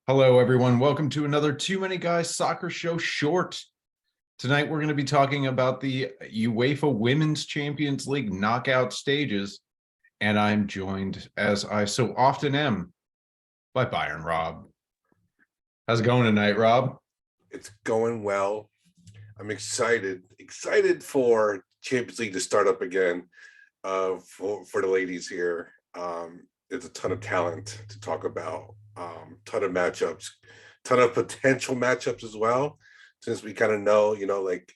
Hello, everyone. Welcome to another Too Many Guys Soccer Show short. Tonight, we're going to be talking about the UEFA Women's Champions League knockout stages, and I'm joined, as I so often am, by Bayern Rob. How's it going tonight, Rob? It's going well. I'm excited for Champions League to start up again. For the ladies here, there's a ton of talent to talk about. Ton of matchups, ton of potential matchups as well. Since we kind of know, like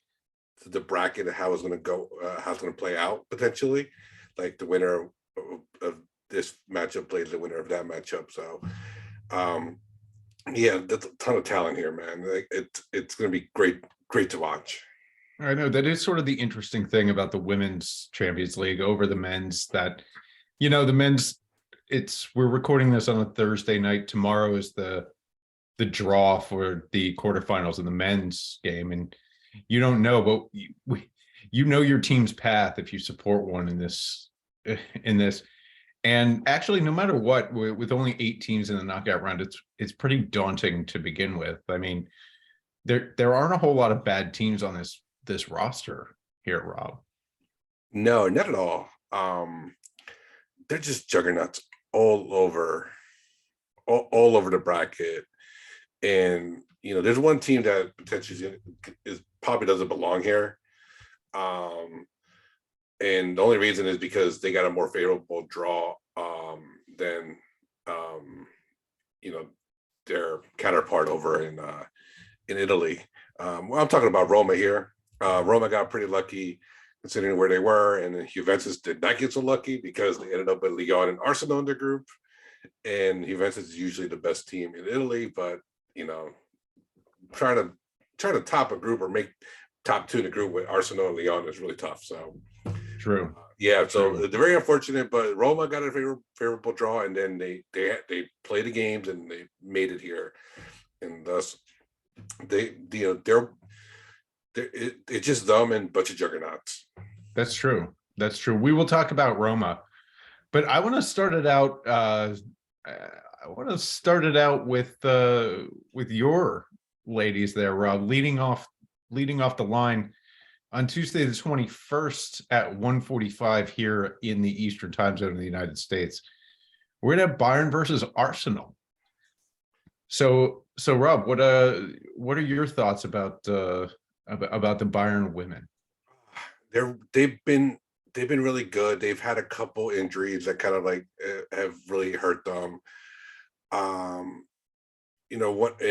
the bracket and how it's going to go, how it's going to play out potentially. Like the winner of this matchup plays the winner of that matchup. So, yeah, there's a ton of talent here, man. Like it's going to be great to watch. I know that is sort of the interesting thing about the Women's Champions League over the men's that, the men's, we're recording this on a Thursday night. Tomorrow is the draw for the quarterfinals of the men's game, and you don't know, but you know your team's path if you support one in this. And actually, no matter what, with only 8 teams in the knockout round, it's pretty daunting to begin with. I mean, there aren't a whole lot of bad teams on this roster here, Rob. No, not at all. They're just juggernauts all over the bracket. And there's one team that potentially is probably doesn't belong here. And the only reason is because they got a more favorable draw than their counterpart over in Italy. Well, I'm talking about Roma here. Roma got pretty lucky considering where they were, and then Juventus did not get so lucky because they ended up with Lyon and Arsenal in their group. And Juventus is usually the best team in Italy, but trying to top a group or make top 2 in the group with Arsenal and Lyon is really tough. So True. Yeah, so they're very unfortunate, but Roma got a favorable draw, and then they played the games and they made it here, and thus it's just them and a bunch of juggernauts. That's true. That's true. We will talk about Roma, but I want to start it out. With your ladies there, Rob, leading off the line on Tuesday the 21st at 1:45 here in the Eastern Time Zone of the United States. We're gonna have Bayern versus Arsenal. So Rob, what are your thoughts about the Bayern women? They've been really good. They've had a couple injuries that kind of like have really hurt them. And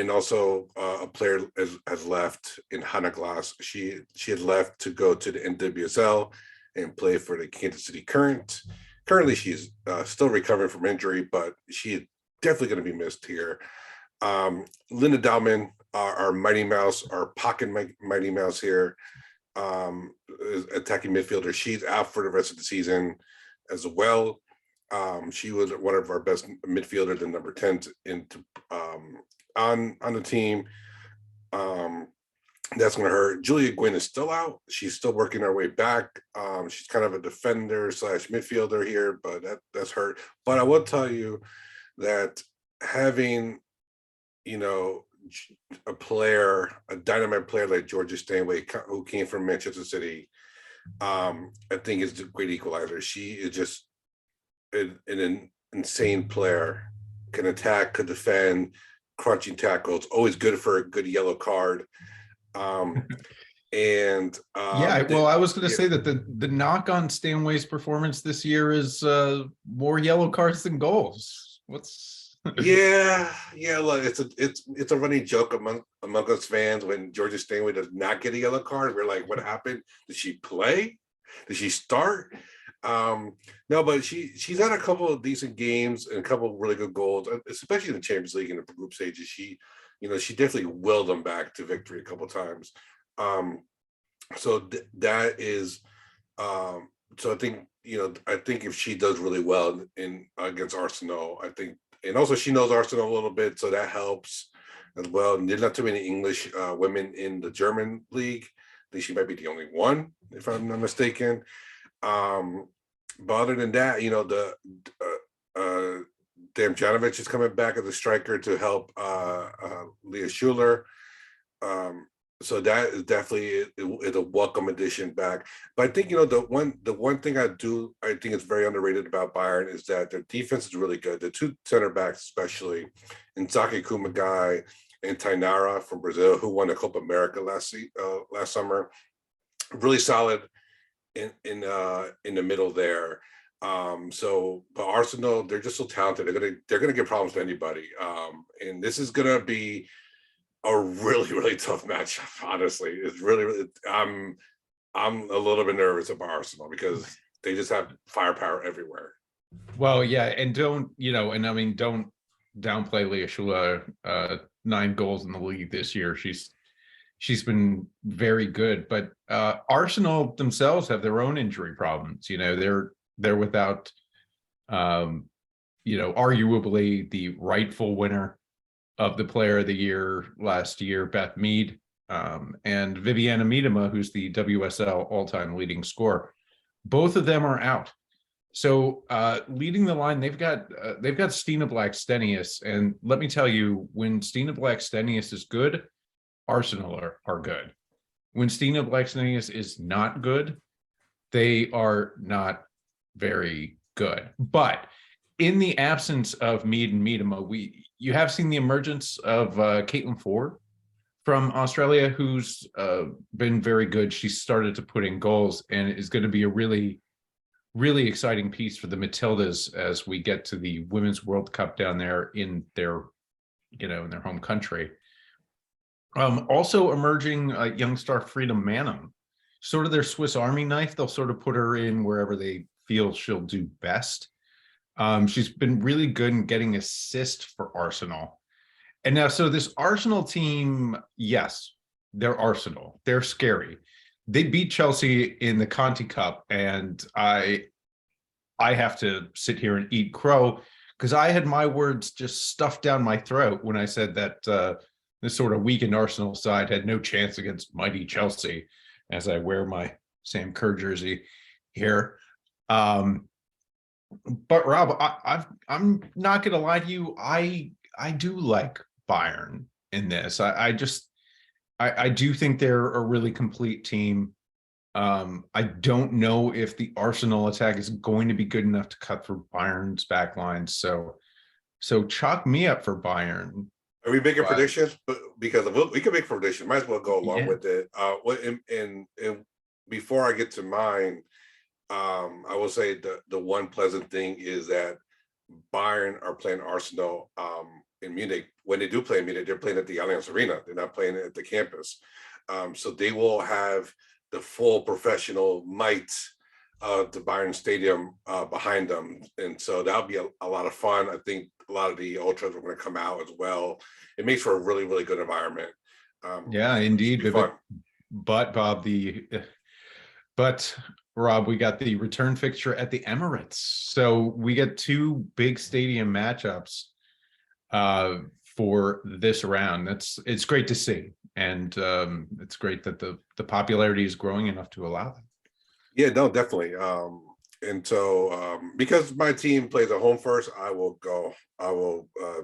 also a player has left in Hannah Glass. She had left to go to the NWSL and play for the Kansas City Current. Currently, she's still recovering from injury, but she's definitely going to be missed here. Linda Dauman, our Mighty Mouse, our pocket Mighty Mouse here, attacking midfielder. She's out for the rest of the season as well. She was one of our best midfielders, the number 10 on the team. That's going to hurt. Julia Gwynn is still out. She's still working her way back. She's kind of a defender / midfielder here, but that's hurt. But I will tell you that having, a dynamite player like Georgia Stanway, who came from Manchester City, I think is a great equalizer. She is just an insane player, can attack, could defend, crunching tackles, always good for a good yellow card. I was going to say that the knock on Stanway's performance this year is more yellow cards than goals. yeah, look, it's a running joke among us fans when Georgia Stanway does not get a yellow card. We're like, what happened? Did she play? Did she start? No, but she's had a couple of decent games and a couple of really good goals, especially in the Champions League and the group stages. She definitely willed them back to victory a couple of times. That is, so I think if she does really well in against Arsenal, I think, and also she knows Arsenal a little bit, so that helps as well. And there's not too many English women in the German league. I think she might be the only one, if I'm not mistaken. But other than that, Damjanovic is coming back as a striker to help Leah Schuler. So that is definitely is a welcome addition back. But I think the one thing I think is very underrated about Bayern is that their defense is really good. The two center backs, especially Inzaghi Kumagai and Tainara from Brazil, who won the Copa America last summer, really solid in the middle there. But Arsenal, they're just so talented. They're gonna get problems to anybody. And this is gonna be a really, really tough matchup. Honestly, it's really. I'm a little bit nervous about Arsenal because they just have firepower everywhere. Well, yeah, and don't and I mean, don't downplay Leah Schuler. 9 goals in the league this year. She's been very good, but Arsenal themselves have their own injury problems. They're without, arguably the rightful winner of the Player of the Year last year, Beth Mead, and Viviana Miedema, who's the WSL all-time leading scorer. Both of them are out. So leading the line, they've got Stina Blackstenius, and let me tell you, when Stina Blackstenius is good, Arsenal are good. When Stina Blackstenius is not good, they are not very good. But in the absence of Mead and Miedema, you have seen the emergence of Caitlin Ford from Australia, who's been very good. She started to put in goals and is going to be a really, really exciting piece for the Matildas as we get to the Women's World Cup down there in their home country. Also emerging young star Freedom Manum, sort of their Swiss Army knife. They'll sort of put her in wherever they feel she'll do best. She's been really good in getting assists for Arsenal. And now, so this Arsenal team, yes, they're Arsenal. They're scary. They beat Chelsea in the Conti Cup, and I have to sit here and eat crow because I had my words just stuffed down my throat when I said that this sort of weakened Arsenal side had no chance against mighty Chelsea, as I wear my Sam Kerr jersey here. But Rob, I'm not going to lie to you. I do like Bayern in this. I do think they're a really complete team. I don't know if the Arsenal attack is going to be good enough to cut through Bayern's back line. So chalk me up for Bayern. Are we making predictions? But because we can make predictions, might as well go along with it. And before I get to mine, I will say the one pleasant thing is that Bayern are playing Arsenal in Munich. When they do play in Munich, they're playing at the Allianz Arena. They're not playing at the campus. So they will have the full professional might of the Bayern Stadium behind them. And so that'll be a lot of fun. I think a lot of the ultras are going to come out as well. It makes for a really, really good environment. Yeah, indeed. But Rob, we got the return fixture at the Emirates. So we get 2 big stadium matchups for this round. It's great to see. And it's great that the popularity is growing enough to allow that. Yeah, no, definitely. And so because my team plays at home first, I will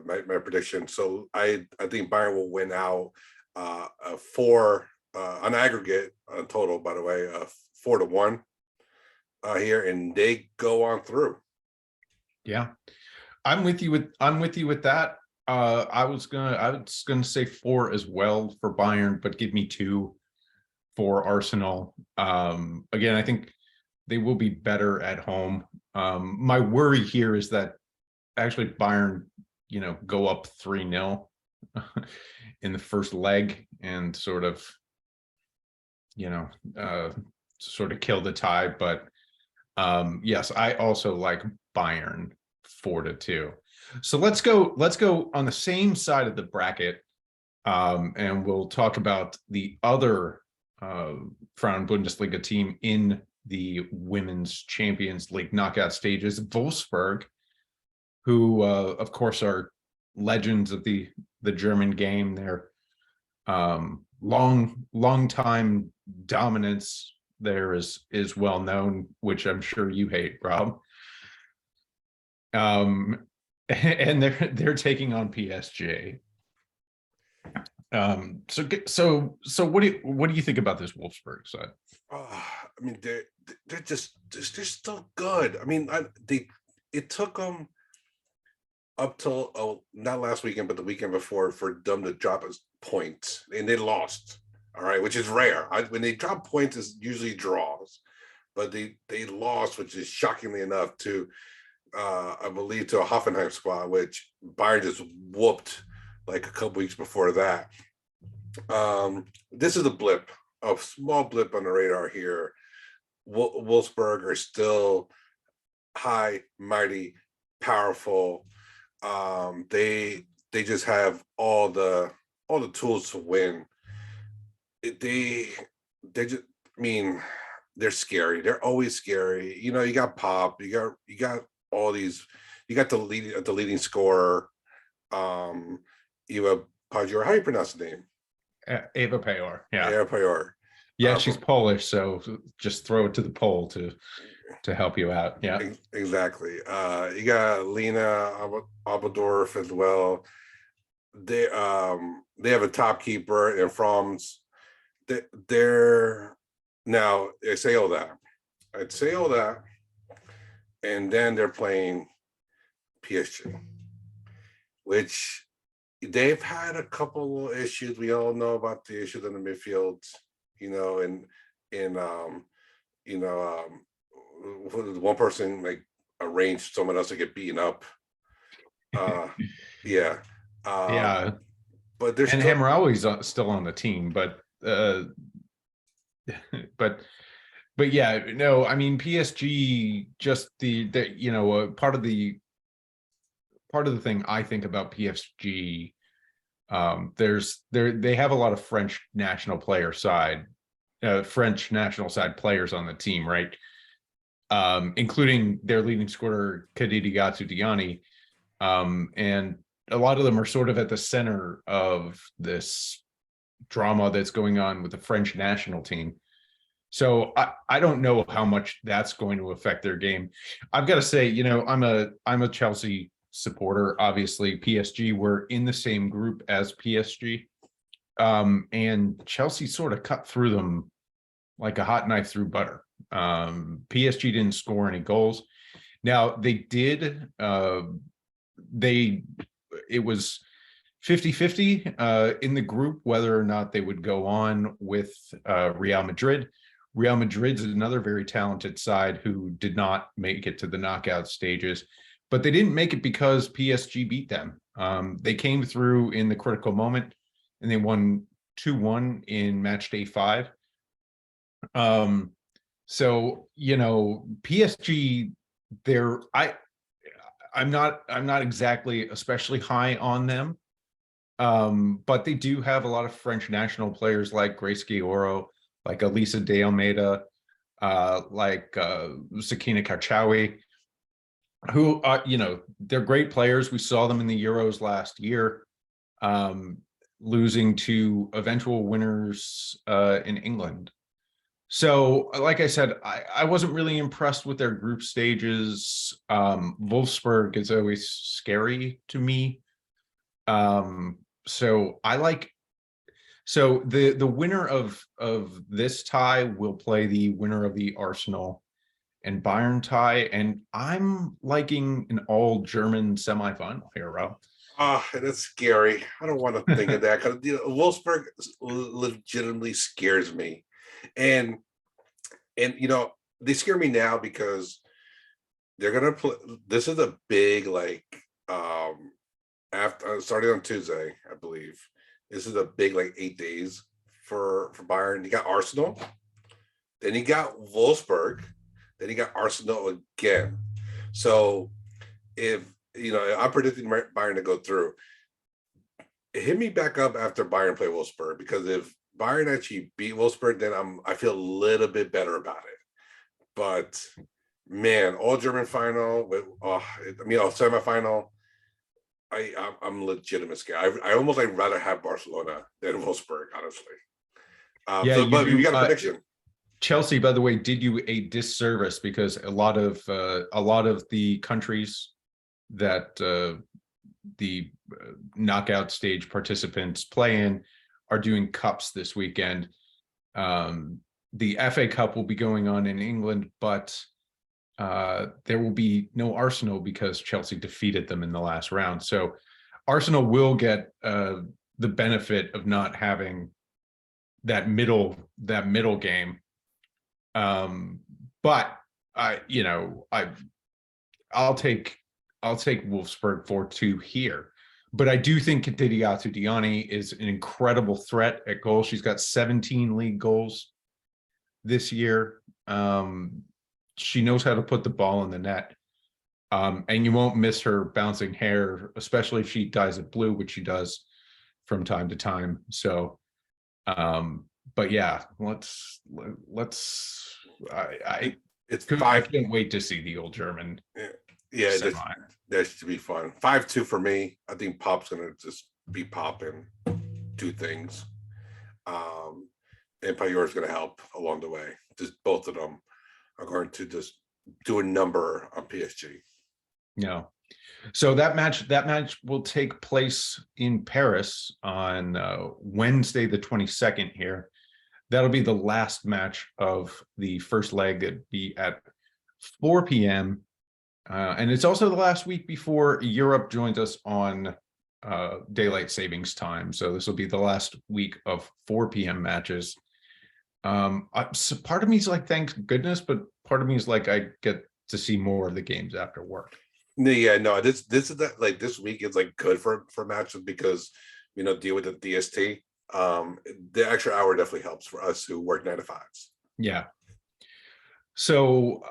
my prediction. So I think Bayern will win out 4 on aggregate total, by the way, 4-1 here, and they go on through. Yeah, I'm with you with that. I was gonna say 4 as well for Bayern, but give me 2 for Arsenal. Again, I think they will be better at home. My worry here is that actually Bayern, go up 3-0 in the first leg and sort of kill the tie. But yes, I also like Bayern 4-2. So let's go on the same side of the bracket, and we'll talk about the other Frauen Bundesliga team in the Women's Champions League knockout stages, Wolfsburg, who of course are legends of the German game. Their long time dominance there is well known, which I'm sure you hate, Rob. and they're taking on PSG. So what do you think about this Wolfsburg side? I mean, they're still good. I mean, it took them up till not last weekend, but the weekend before for them to drop a point, and they lost. All right, which is rare. When they drop points, it's usually draws, but they lost, which is shockingly enough to I believe to a Hoffenheim squad, which Bayern just whooped like a couple weeks before that. This is a blip, a small blip on the radar here. Wolfsburg are still high, mighty, powerful. They just have all the tools to win. They just, I mean, they're scary. They're always scary. You know, you got Pop, you got all these, you got the leading scorer. Eva Pajor, how do you pronounce the name? Eva Payor. Yeah. Eva Pajor. Yeah, she's Polish, so just throw it to the Pole to help you out. Yeah. Exactly. You got Lena Abadorf as well. They have a top keeper in Fromms. They're now I say all that. And then they're playing PSG, which they've had a couple of issues. We all know about the issues in the midfield, you know, and one person like arranged someone else to get beaten up. Yeah. Yeah. But there's And still Hamraoui still on the team, but but yeah, no, I mean PSG just the you know part of the thing I think about PSG, they have a lot of French national side players on the team, right? Including their leading scorer Khadija Diani, and a lot of them are sort of at the center of this drama that's going on with the French national team. So I don't know how much that's going to affect their game. I've got to say, you know, I'm a Chelsea supporter. Obviously, PSG were in the same group as PSG, and Chelsea sort of cut through them like a hot knife through butter. PSG didn't score any goals. Now they did. It was 50-50 in the group whether or not they would go on with Real Madrid. Real Madrid's another very talented side who did not make it to the knockout stages, but they didn't make it because PSG beat them. They came through in the critical moment and they won 2-1 in match day 5. So, you know, PSG, I'm not exactly especially high on them. But they do have a lot of French national players like Grace Oro, like Elisa De Almeida, like Sakina Karchawi, who you know, they're great players. We saw them in the Euros last year, losing to eventual winners in England. So, like I said, I wasn't really impressed with their group stages. Wolfsburg is always scary to me. So the winner of this tie will play the winner of the Arsenal and Bayern tie, and I'm liking an all German semifinal here, Rob. that's scary. I don't want to think of that because Wolfsburg legitimately scares me, and you know they scare me now because they're gonna play. This is a big after starting on Tuesday, I believe. This is a big 8 days for Bayern. You got Arsenal, then you got Wolfsburg, then you got Arsenal again. So if you know, I'm predicting Bayern to go through. Hit me back up after Bayern play Wolfsburg, because if Bayern actually beat Wolfsburg, then I feel a little bit better about it. But man, all German final with semifinal. I'm legitimate scared. I almost rather have Barcelona than Wolfsburg, honestly. Yeah, But we got a prediction. Chelsea, by the way, did you a disservice because a lot of the countries that the knockout stage participants play in are doing cups this weekend. The FA Cup will be going on in England, but there will be no Arsenal because Chelsea defeated them in the last round. So Arsenal will get the benefit of not having that middle game. But I'll take Wolfsburg 4-2 here. But I do think Didiatu Diani is an incredible threat at goal. She's got 17 league goals this year. She knows how to put the ball in the net. And you won't miss her bouncing hair, especially if she dyes it blue, which she does from time to time. So, but yeah, I can't wait to see the old German. Yeah, that should be fun. 5-2 for me. I think Pop's gonna just be popping 2 things. And Payor's gonna help along the way. Just both of them are going to just do a number on PSG. No. So that match will take place in Paris on Wednesday, the 22nd here. That'll be the last match of the first leg. It'd be at 4 p.m. And it's also the last week before Europe joins us on daylight savings time. So this will be the last week of 4 p.m. matches. So part of me is like, thank goodness, but part of me is like, I get to see more of the games after work. Yeah, no, this is that, like, this week is like good for matches because deal with the DST. The extra hour definitely helps for us who work 9 to 5s. Yeah. So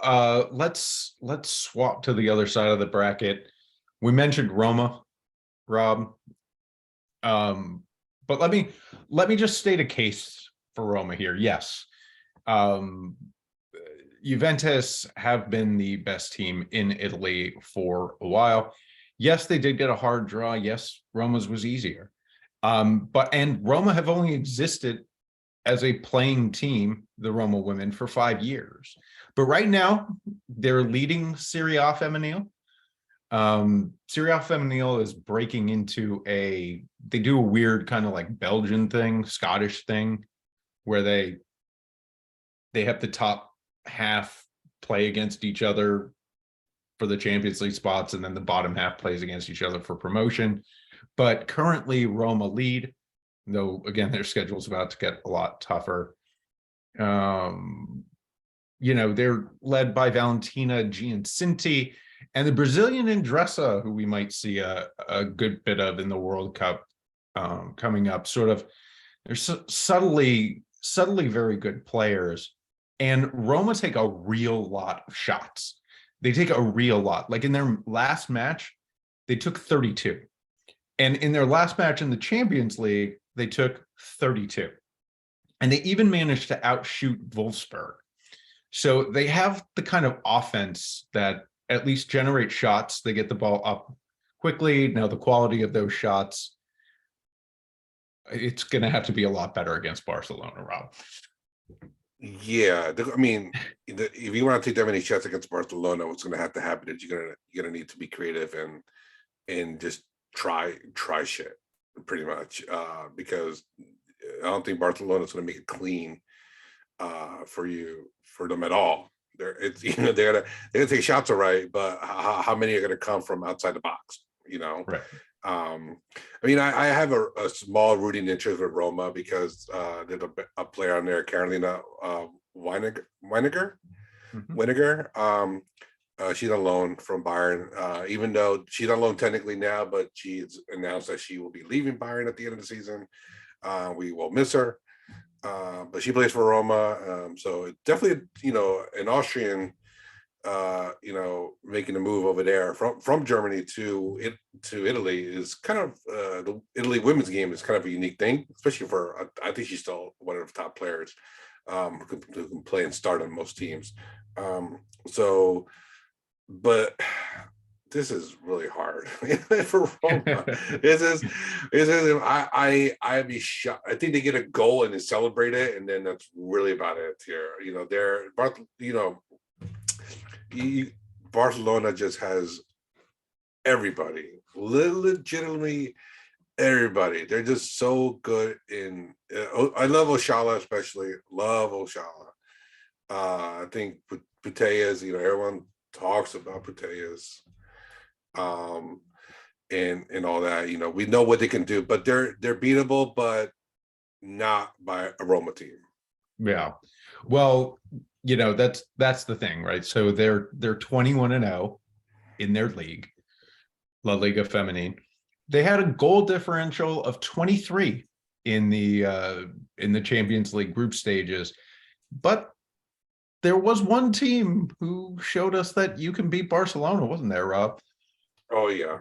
let's swap to the other side of the bracket. We mentioned Roma, Rob. But let me just state a case for Roma here. Yes. Juventus have been the best team in Italy for a while. Yes, they did get a hard draw. Yes, Roma's was easier. And Roma have only existed as a playing team, the Roma women, for 5 years. But right now, they're leading Serie A Femminile. Serie A Femminile is breaking into they do a weird kind of like Belgian thing, Scottish thing, where they have the top half play against each other for the Champions League spots, and then the bottom half plays against each other for promotion. But currently Roma lead, though again their schedule's about to get a lot tougher. They're led by Valentina Giacinti and the Brazilian Andressa, who we might see a good bit of in the World Cup coming up. Sort of, they're subtly very good players. And Roma take a real lot of shots. They take a real lot. Like in their last match, they took 32. And in their last match in the Champions League, they took 32. And they even managed to outshoot Wolfsburg. So they have the kind of offense that at least generates shots. They get the ball up quickly. Now the quality of those shots, it's going to have to be a lot better against Barcelona, Rob. Yeah, I mean, if you want to take that many shots against Barcelona, what's going to have to happen is you're gonna need to be creative and just try shit pretty much, because I don't think Barcelona's going to make it clean for them at all. They're gonna take shots, all right, but how many are going to come from outside the box? Right. I mean, I have a small rooting interest with Roma because there's a player on there, Carolina Weiniger. She's on loan from Bayern, even though she's on loan technically now, but she's announced that she will be leaving Bayern at the end of the season. We will miss her, but she plays for Roma. So it definitely, an Austrian, making a move over there from Germany to Italy is kind of the Italy women's game is kind of a unique thing, especially for I think she's still one of the top players who can play and start on most teams. But this is really hard for Roma. I'd be shocked. I think they get a goal and they celebrate it, and then that's really about it here. Barcelona just has everybody, legitimately everybody. They're just so good in. I love Oshala, especially. Love Oshala. I think Putellas, everyone talks about Putellas, and all that. We know what they can do, but they're beatable, but not by a Roma team. Yeah. Well, that's the thing, right? So they're 21-0 in their league, La Liga Feminine. They had a goal differential of 23 in the Champions League group stages, but there was one team who showed us that you can beat Barcelona, wasn't there, Rob? Oh yeah,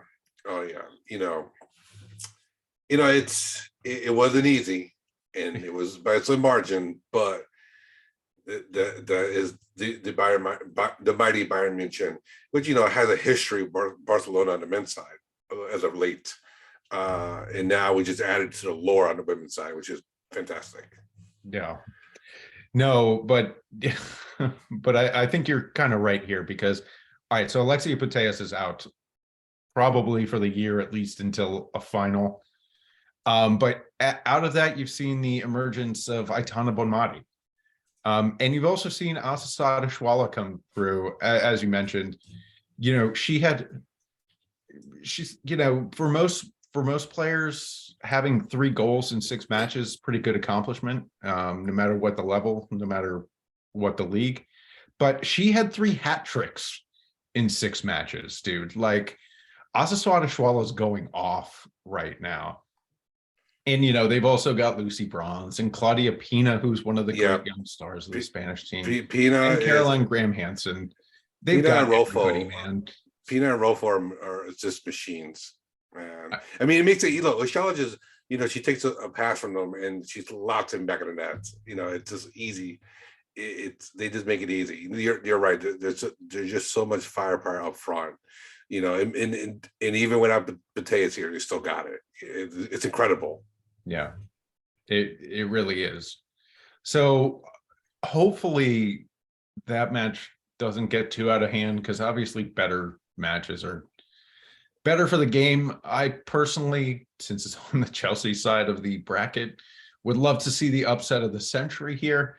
it wasn't easy, and it was by some margin, but that is the Bayern, the mighty Bayern Munich, which has a history of Barcelona on the men's side as of late, and now we just added to the lore on the women's side, which is fantastic. Yeah. No, but but I think you're kind of right here because, all right, so Alexia Putellas is out probably for the year, at least until a final. But out of that, you've seen the emergence of Aitana Bonmati. And you've also seen Asisat Ashwala come through, as you mentioned. She's for most players, having 3 goals in 6 matches, pretty good accomplishment, no matter what the level, no matter what the league. But she had 3 hat tricks in 6 matches, dude. Like, Asisat Ashwala is going off right now. And, they've also got Lucy Bronze and Claudia Pina, who's one of the great young stars of the Spanish team. Pina and Caroline Graham Hansen. They've Pina got and everybody, Rolfo, man. Pina and Rolfo are just machines, man. I mean, it makes it, Oshala just, she takes a pass from them and she locks him back in the net. It's just easy. They just make it easy. You're right. There's just so much firepower up front. And even without Mateus here, they still got it. It's incredible. Yeah, it really is. So hopefully that match doesn't get too out of hand, because obviously better matches are better for the game. I personally, since it's on the Chelsea side of the bracket, would love to see the upset of the century here.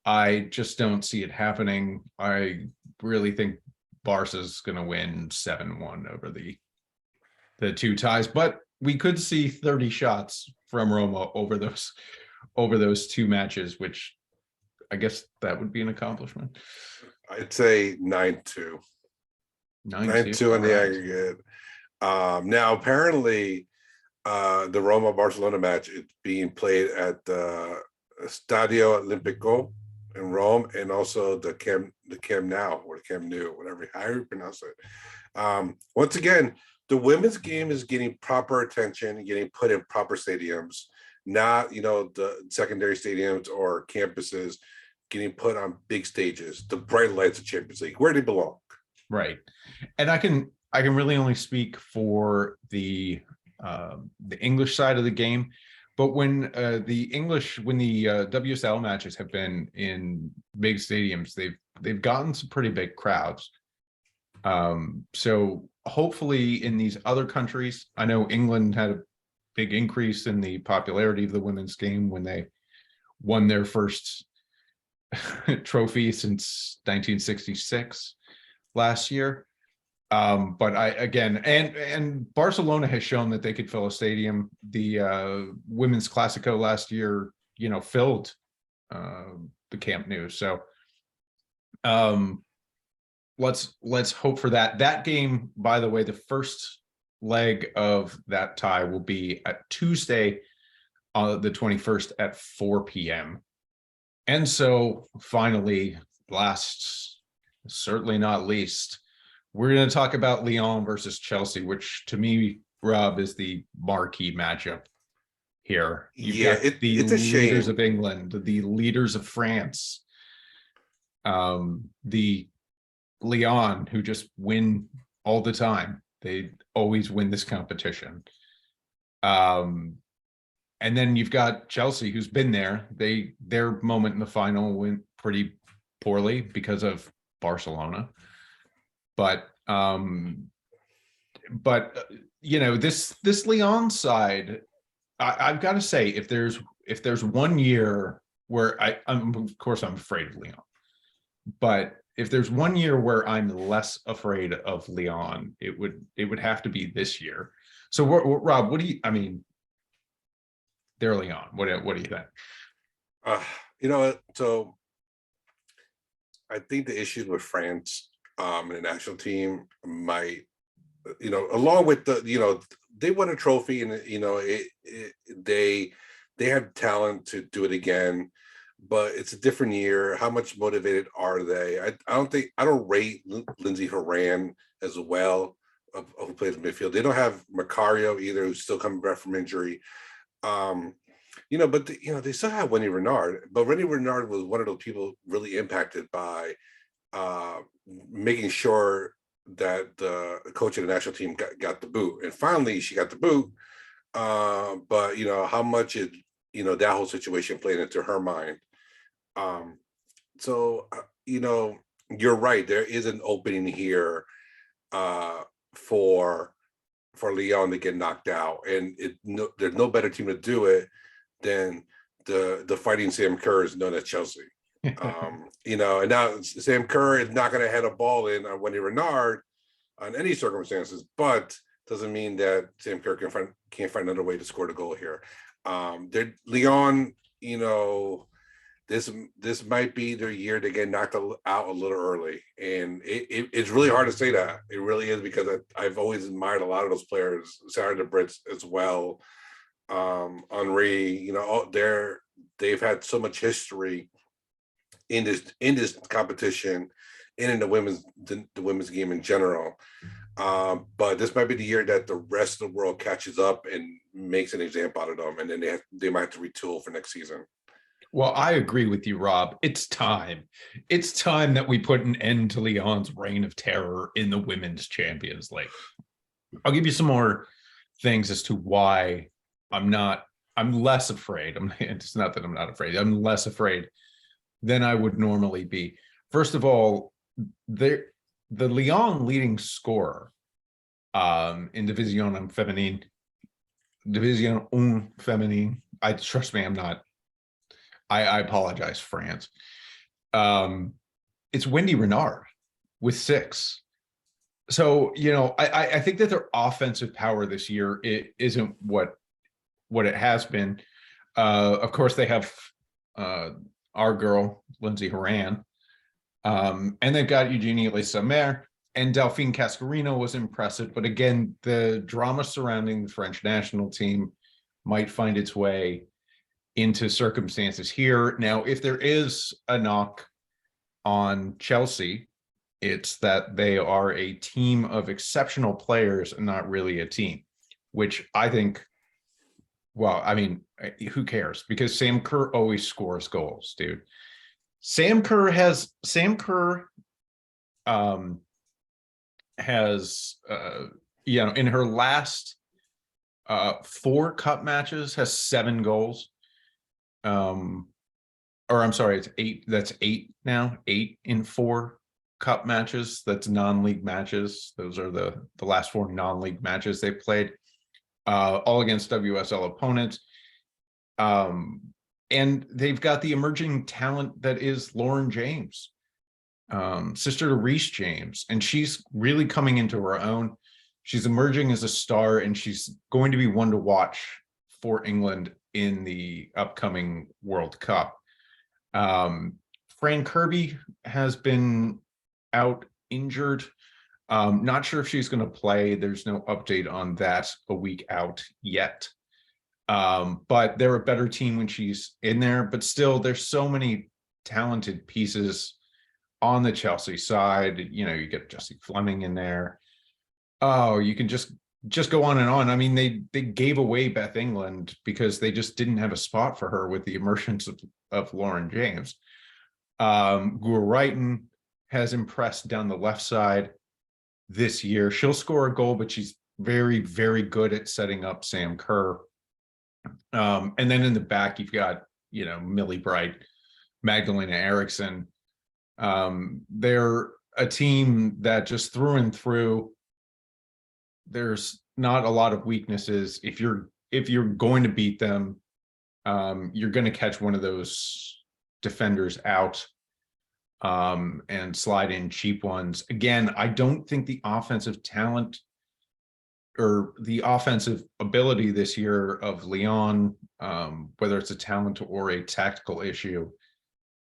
I just don't see it happening. I really think Barca's going to win 7-1 over the 2 ties, but we could see 30 shots from Roma over those 2 matches, which I guess that would be an accomplishment. I'd say 9-2. 9-2 on the aggregate. Now apparently the Roma Barcelona match is being played at the Stadio Olimpico in Rome, and also the Camp Nou, or the Camp Nou, whatever how you pronounce it. Once again, the women's game is getting proper attention, getting put in proper stadiums, not the secondary stadiums or campuses, getting put on big stages, the bright lights of Champions League, where they belong. Right. And I can really only speak for the English side of the game, but when the WSL matches have been in big stadiums, they've gotten some pretty big crowds. So hopefully in these other countries, I know England had a big increase in the popularity of the women's game when they won their first trophy since 1966 last year. But and Barcelona has shown that they could fill a stadium. The women's Clasico last year, filled the Camp Nou. So let's hope for that. That game, by the way, the first leg of that tie will be at Tuesday, the 21st at 4 p.m. And so finally, last, certainly not least, we're going to talk about Lyon versus Chelsea, which to me, Rob, is the marquee matchup here. It's a leaders shame. of England, the leaders of France, the Lyon, who just win all the time. They always win this competition. And then you've got Chelsea, who's been there. Their moment in the final went pretty poorly because of Barcelona. But but this Lyon side, I've got to say, if there's one year where I'm of course I'm afraid of Lyon, but if there's one year where I'm less afraid of Lyon, it would have to be this year. So, Rob, what do you? I mean, they're Lyon. What do you think? So I think the issues with France and the national team might, along with they won a trophy, and they have talent to do it again, but it's a different year. How much motivated are they? I don't rate Lindsey Horan as well, who plays midfield. They don't have Macario either, who's still coming back from injury. But they still have Wendy Renard, but Wendy Renard was one of those people really impacted by making sure that the coach of the national team got the boot, and finally she got the boot. But how much that whole situation played into her mind. You're right. There is an opening here for Lyon to get knocked out, and there's no better team to do it than the Fighting Sam Kerr is known as Chelsea. And now Sam Kerr is not going to head a ball in on Wendy Renard on any circumstances, but doesn't mean that Sam Kerr can't find another way to score the goal here. Lyon, this might be their year to get knocked out a little early, and it's really hard to say that. It really is, because I've always admired a lot of those players, Sarah de Brits as well, Henri. They've had so much history in this competition and in the women's game in general. But this might be the year that the rest of the world catches up and makes an example out of them, and then they might have to retool for next season. Well, I agree with you, Rob. It's time. It's time that we put an end to Lyon's reign of terror in the Women's Champions League. I'll give you some more things as to why I'm less afraid. It's not that I'm not afraid. I'm less afraid than I would normally be. First of all, the Lyon leading scorer in Division 1 Feminine. Trust me, I'm not. I apologize, France. It's Wendy Renard with 6. So, I think that their offensive power this year isn't what it has been. Of course, they have our girl, Lindsey Horan, and they've got Eugenie Le-Sommer, and Delphine Cascarino was impressive. But again, the drama surrounding the French national team might find its way into circumstances here. Now, if there is a knock on Chelsea, it's that they are a team of exceptional players and not really a team, which I think, well, I mean, who cares? Because Sam Kerr always scores goals, dude. Sam Kerr has in her last 4 cup matches has 7 goals. Or I'm sorry, it's 8. That's 8 now. 8 in 4 cup matches. That's non-league matches. Those are the last 4 non-league matches they played, all against WSL opponents. And they've got the emerging talent that is Lauren James, sister to Reece James, and she's really coming into her own. She's emerging as a star, and she's going to be one to watch for England in the upcoming World Cup. Fran Kirby has been out injured. Not sure if she's going to play. There's no update on that a week out yet. But they're a better team when she's in there. But still, there's so many talented pieces on the Chelsea side. You get Jessie Fleming in there. Oh, you can just go on and on. I mean, they gave away Beth England because they just didn't have a spot for her with the emergence of Lauren James. Gura Wrighton has impressed down the left side this year. She'll score a goal, but she's very, very good at setting up Sam Kerr. And then in the back, you've got, Millie Bright, Magdalena Eriksson. They're a team that just through and through, there's not a lot of weaknesses. If you're going to beat them, you're going to catch one of those defenders out and slide in cheap ones. Again, I don't think the offensive talent or the offensive ability this year of Lyon, whether it's a talent or a tactical issue,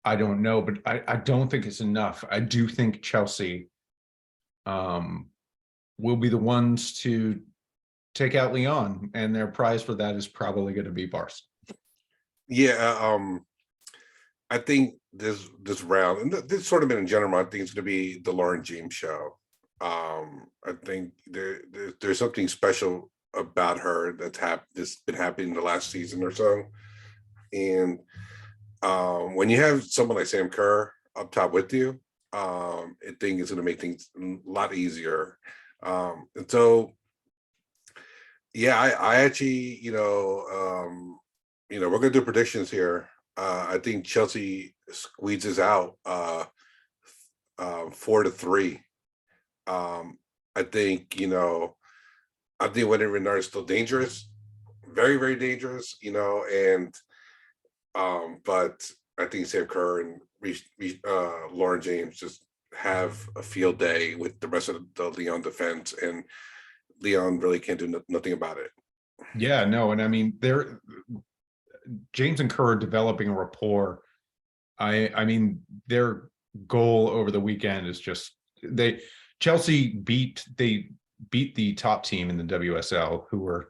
I don't know, but I don't think it's enough. I do think Chelsea will be the ones to take out Lyon, and their prize for that is probably going to be Barca. Yeah, I think this round, and this sort of been in general, I think it's going to be the Lauren James show. I think there's something special about her that's been happening in the last season or so, and when you have someone like Sam Kerr up top with you, I think it's going to make things a lot easier. And so, yeah, I actually, we're going to do predictions here. I think Chelsea squeezes out 4-3. I think, I think when Renard is still dangerous, very, very dangerous, and but I think Sam Kerr and Lauren James just have a field day with the rest of the Lyon defense, and Lyon really can't do nothing about it. Yeah, no, and I mean, James and Kerr are developing a rapport. I mean, their goal over the weekend is just Chelsea beat the top team in the WSL, who were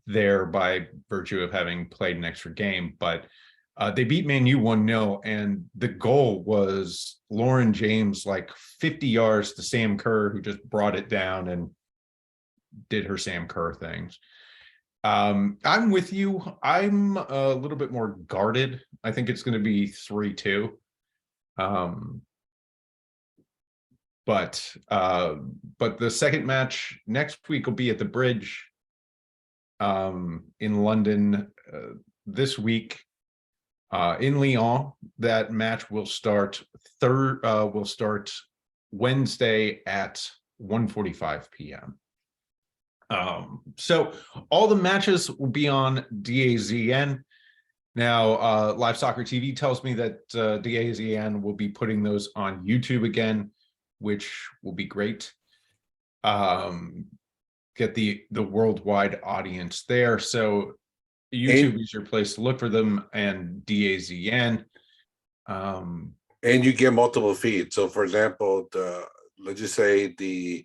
there by virtue of having played an extra game, but they beat Man U 1-0, and the goal was Lauren James like 50 yards to Sam Kerr, who just brought it down and did her Sam Kerr things. I'm with you. I'm a little bit more guarded. I think it's going to be 3-2. But the second match next week will be at the Bridge in London this week. In Lyon, that match will start Wednesday at 1:45 p.m. So all the matches will be on DAZN. Now, Live Soccer TV tells me that DAZN will be putting those on YouTube again, which will be great. Get the worldwide audience there. So YouTube is your place to look for them, and DAZN. And you get multiple feeds. So, for example, let's just say the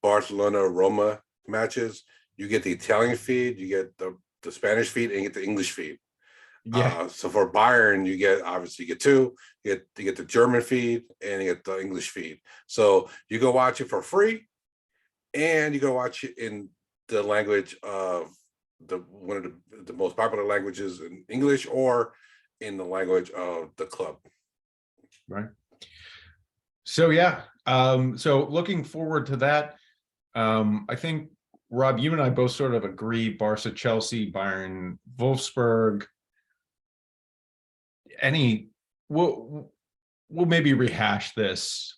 Barcelona-Roma matches, you get the Italian feed, you get the Spanish feed, and you get the English feed. Yeah. So for Bayern, you get two. You get the German feed and you get the English feed. So you go watch it for free, and you go watch it in the language of one of the most popular languages in English, or in the language of the club. Right. So yeah. So looking forward to that. I think, Rob, you and I both sort of agree: Barca, Chelsea, Bayern, Wolfsburg. We'll maybe rehash this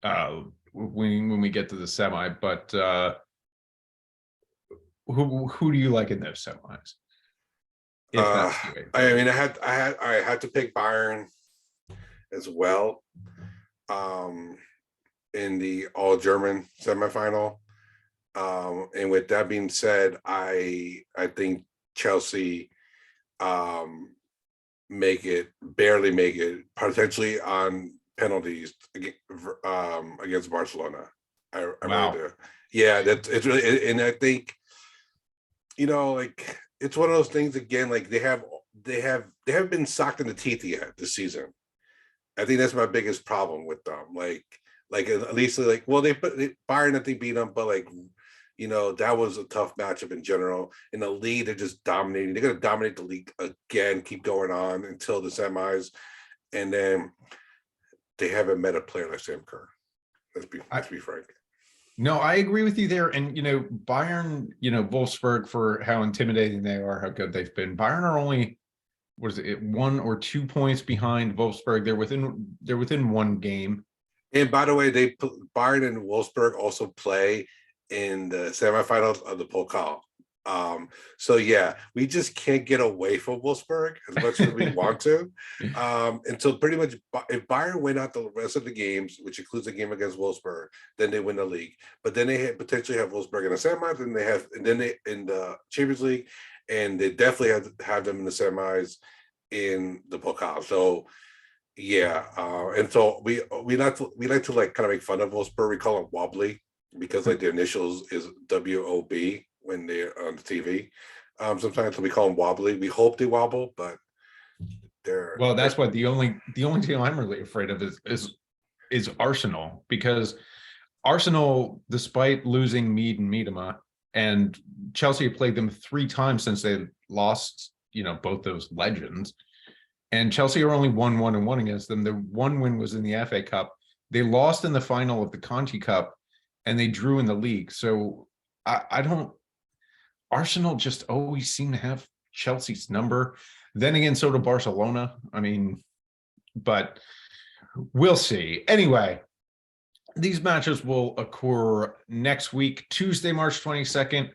when we get to the semi, but who do you like in those semis? I mean, I had to pick Bayern as well in the all German semifinal. And with that being said, I think Chelsea barely make it, potentially on penalties against Barcelona. I Wow. really do. Yeah, it's really, and I think, like, it's one of those things again, like they haven't been socked in the teeth yet this season. I think that's my biggest problem with them. Like at least well, Bayern, I think, beat them, but that was a tough matchup in general. In the league, they're just dominating. They're going to dominate the league again, keep going on until the semis, and then they haven't met a player like Sam Kerr. Let's be frank. No, I agree with you there. And, Bayern, Wolfsburg, for how intimidating they are, how good they've been. Bayern are only, 1 or 2 points behind Wolfsburg. They're within one game. And by the way, Bayern and Wolfsburg also play in the semifinals of the Pokal. So yeah, we just can't get away from Wolfsburg as much as we want to. And so pretty much if Bayern win out the rest of the games, which includes the game against Wolfsburg, then they win the league. But then they potentially have Wolfsburg in the semis, and then they in the Champions League, and they definitely have them in the semis in the Pokal. So yeah, and so we like to like kind of make fun of Wolfsburg. We call them wobbly because like their initials is WOB when they're on the TV. Sometimes we call them wobbly. We hope they wobble, but they're Well, that's what the only team I'm really afraid of is Arsenal, because Arsenal, despite losing Mead and Miedema, and Chelsea have played them 3 times since they lost, both those legends. And Chelsea are only 1-1 against them. The one win was in the FA Cup. They lost in the final of the Conti Cup, and they drew in the league. So I don't. Arsenal just always seem to have Chelsea's number. Then again, so do Barcelona. I mean, but we'll see. Anyway, these matches will occur next week, Tuesday, March 22nd,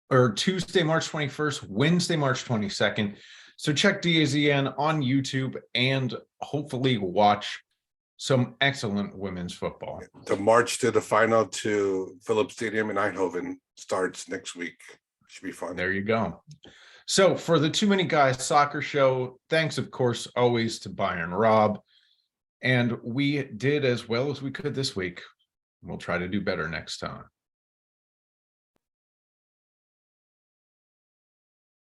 or Tuesday, March 21st, Wednesday, March 22nd. So check DAZN on YouTube and hopefully watch some excellent women's football. The march to the final to Philips Stadium in Eindhoven starts next week. Should be fun. There you go. So for the Too Many Guys Soccer Show, thanks, of course, always to Bayern Rob. And we did as well as we could this week. We'll try to do better next time.